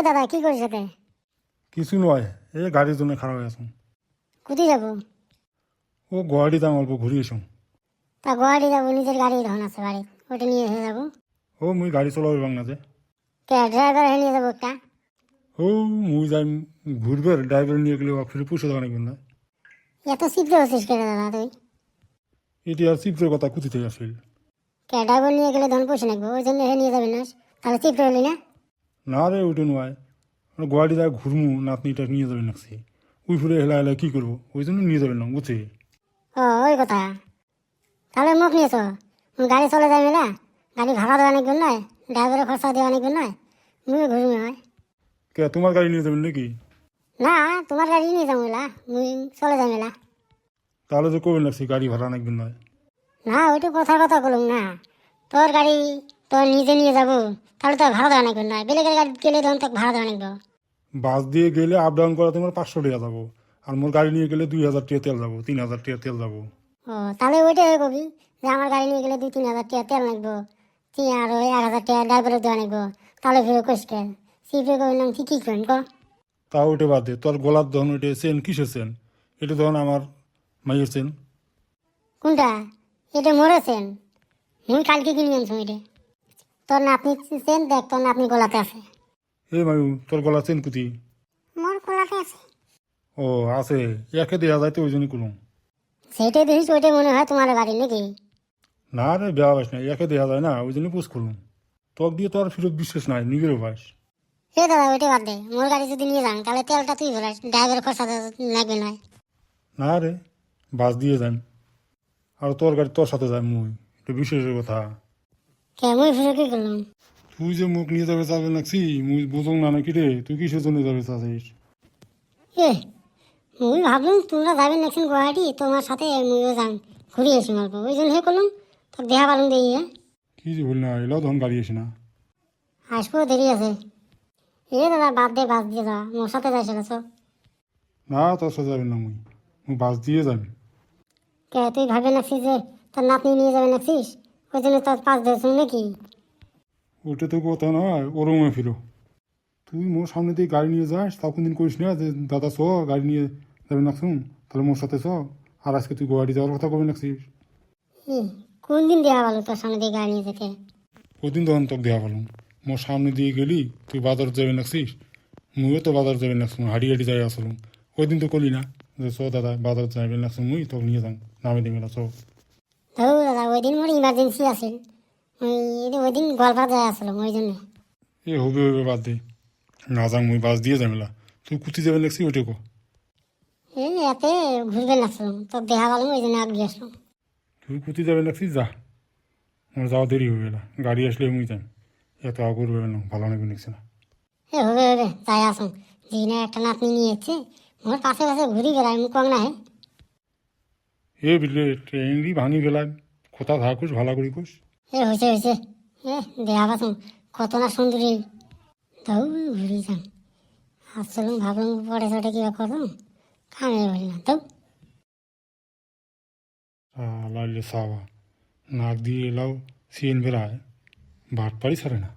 দাদা কি করিস এতে? কিছু নয়, এই গাড়ির জন্য খারাপ হয়ে আছো। কোথায় যাবো? ও গুয়াহাটি দাম অল্প ঘুরে এসো। তা গুয়াহাটি যাবো, নিজের গাড়ি ধন আছে বাড়ি, ওটা নিয়ে এসে যাবো। ও মুই গাড়ি চলাবো বাংলাতে। কে ড্রাইভার হয়ে নিয়ে যাবো একটা? ও মুই যাই ঘুরবে, ড্রাইভার নিয়ে গেলে ফিরে পুষে দেওয়া নাকি না। এত চিপতে হচ্ছিস কেন দাদা তুই? এটি আর চিপসের কথা কুতি থেকে আসিল। কে ড্রাইভার নিয়ে গেলে ধন পয়সা নাকবো, ওই জন্য হে নিয়ে যাবি না? তাহলে চিপতে হলি না? না রে ওইটা নয়, গুয়াহাটি যায় ঘুরমু, নাতনিটা নিয়ে যাবে নাকছি। উই ফুরে হেলা হেলা কী করবো, ওই জন্য নিয়ে যাবেন না বুঝছি। ও ওই কথা। তাহলে মুখ নিয়েছ, গাড়ি চলে যায় মেলা, গাড়ি ভাড়া দেওয়া অনেকগুলো নয়, ড্রাইভারের খরচা দেওয়া অনেকগুলো নয়, মুই ঘুরবি হয়। কে তোমার গাড়ি নিয়ে যাবেন নাকি? না, তোমার গাড়ি নিয়ে যাবো মেলা, মুই চলে যাই মেলা। তাহলে তো কবেন লাগছি গাড়ি ভাড়া নাকবেন নয়। না ওইটু কথার কথা বলুন না, তোর গাড়ি তোর নিজে নিয়ে যাবো, তাহলে তো ভাড়া দেওয়া অনেকগুলো নয়, বেলেগের গাড়ি গেলে তখন তো ভাড়া দেওয়া অনেকগুলো। বাস দিয়ে গেলে আপ ডাউন করা তোমার 500 টাকা যাবো, আর মোর গাড়ি নিয়ে গেলে 2000 টাকা তেল যাবো, 3000 টাকা তেল যাবো। ও তাহলে ওইটাই কবি, যে আমার গাড়ি নিয়ে গেলে 2-3 হাজার টাকা তেল লাগবো, আর ওই 1,000 টাকা ড্রাইভারের দেওয়া লাগবো, তাহলে ফিরে কষকে সিপে করলাম কি কী করেন ক? তা ওইটা বাদ দে, তোর গলার দহন ওইটা চেন কিসের চেন? এটা তখন আমার মাইয়ের চেন। কোনটা? এটা মরেছেন, মুই কালকে কিনে আনছি এটা। তোর নাতনি চেন দেখ, তোর নাতনি গলাতে আছে। এ মায়ু, তোর গলার চেন কুতি? মোর গলাতে আছে। ও আছে, একে দেওয়া যায় তো ওই জন্য করুন। সেইটাই দেখিস, ওইটাই মনে হয় তোমার গাড়ি নাকি? না রে বেয়া বাস না, একে দেওয়া যায় না ওই জন্য পুষ করুন। তোর দিয়ে তো আর ফিরত বিশ্বাস নাই, নিজেরও বাস। হে দাদা ওইটাই বাদ দে, মোর গাড়ি যদি নিয়ে যান তাহলে তেলটা তুই ভরাস, ড্রাইভারের খরচা লাগবে নয়। না রে, বাস দিয়ে যান, আর তোর গাড়ি তোর সাথে যায় মুই, এটা বিশেষের কথা। কে মুই ফিরে কি করলাম? তুই যে মুখ নিয়ে যাবে চাবে নাকছি, মুই বুঝুন না নাকি রে, তুই কিসের জন্য যাবে চাচ্ছিস? এ মুই ভাবলাম তোমরা যাবেন নাকি গুয়াহাটি, তোমার সাথে মুইও যান ঘুরে আসি অল্প, ওই জন্য হে করলাম তোকে দেখা পালন দিই। হ্যাঁ কি যে বলি না, এলাও তখন গাড়ি আসে না। আসবো, দেরি আছে। এ দাদা বাদ দে, বাস দিয়ে যা, মোর সাথে যাই সেটা। না তোর সাথে যাবেন না, মুই বাস দিয়ে যাবি। কে তুই ভাবে নাকছিস যে তোর নাতনি নিয়ে যাবে নাকছিস, ওই জন্য তোর পাস দিয়েছ নাকি? ওটা তো কথা নয়, ওরমে ফিরো। তুই মোর সামনে দিয়ে গাড়ি নিয়ে যাস, তাও কোনদিন করিস না যে দাদা চ গাড়ি নিয়ে যাবে নাকছুন, তাহলে মোর সাথে চ। আর আজকে তুই গুয়াহাটি যাওয়ার কথা কবে নাকছিস? কোন দিন দেওয়া ভালো তোর সামনে দিয়ে গাড়ি নিয়ে যেতে? ওই দিন তখন তোকে দেওয়া পারলাম। মোর সামনে দিয়ে গেলি, তুই বাজার যাবে নাকছিস, মুইও তো বাজার যাবে নাকছুন, হাঁটি হাঁটি যাই আসলাম। ওই দিন তো করলি না যে চ দাদা বাজার যাবে নাকছুন, মুই তোকে নিয়ে যান, নামে দিবে না চ। ধরো দাদা ওই দিন মোর ইমার্জেন্সি আছিল, ওই দিন গোয়ালপাড়া যায় আসলাম ওই জন্য। এ হবে হবে বাদ দে, না যাং মুই বাস দিয়ে যাবেলা। তুই কুতি যাবে নাকছি ওইটা কো। এই এতে ঘুরবে নাকছিলাম, তোর দেখা পালাম ওই জন্য আগে আসলাম। তুই কুতি যাবে নাকছিস যা, আমার যাওয়া দেরি হয়ে গেল, গাড়ি আসলে মুই যান। এত আগুর হবে না, ভালো নাকি নিচ্ছে না। হবে হবে যাই আসুন, দিনে একটা নাতনি নিয়ে এসছে, মোর পাশে পাশে ঘুরি বেড়াই, মুখ কম না হে। এ বিলে ট্রেনই ভাঙি গেলাম, কোথা থাকুস ভালো করি কোস। হয়েছে হয়েছে, দেখা পাচ্ছুন কত না সুন্দরী। তাও ঘুরি যান, আসছিলাম ভাবলাম পরে চটে কিবা করলাম, কামে বলি না তো। লাইলে সাওয়া নাক দিয়ে এলাও সিএন বেড়ায়, বাট পারি সারে না।